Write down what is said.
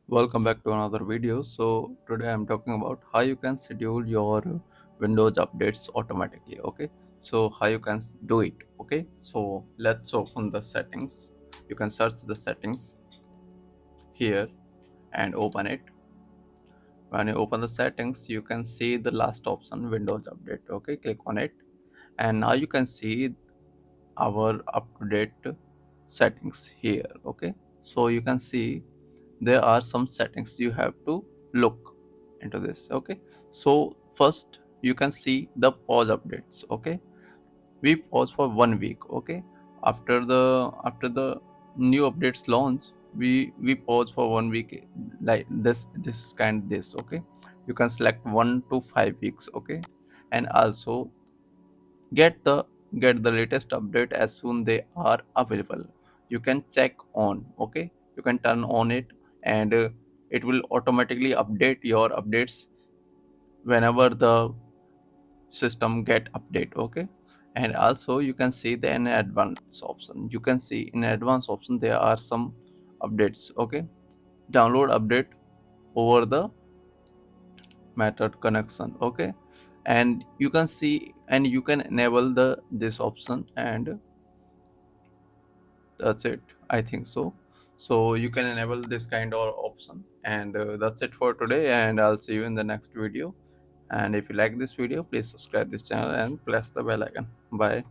Welcome back to another video. So today I'm talking about how you can schedule your Windows updates automatically. Okay, so how you can do it. Okay, so let's open the settings. You can search the settings here and open it. When you open the settings, you can see the last option, Windows Update. Okay, click on it, and now you can see our up-to-date settings here. Okay, so you can see there are some settings you have to look into this. Okay, so first you can see the pause updates. Okay, we pause for 1 week. Okay, after the new updates launch, we pause for 1 week, like this kind this. Okay, you can select 1 to 5 weeks. Okay, and also get the latest update as soon they are available. You can check on. Okay, you can turn on it, and it will automatically update your updates whenever the system get update. Okay, and also you can see the in advanced option. You can see in advanced option there are some updates. Okay, download update over the method connection. Okay, and you can see, and you can enable the this option, and that's it, I think so. So you can enable this kind of option, and that's it for today, and I'll see you in the next video. And if you like this video, please subscribe this channel and press the bell icon. Bye.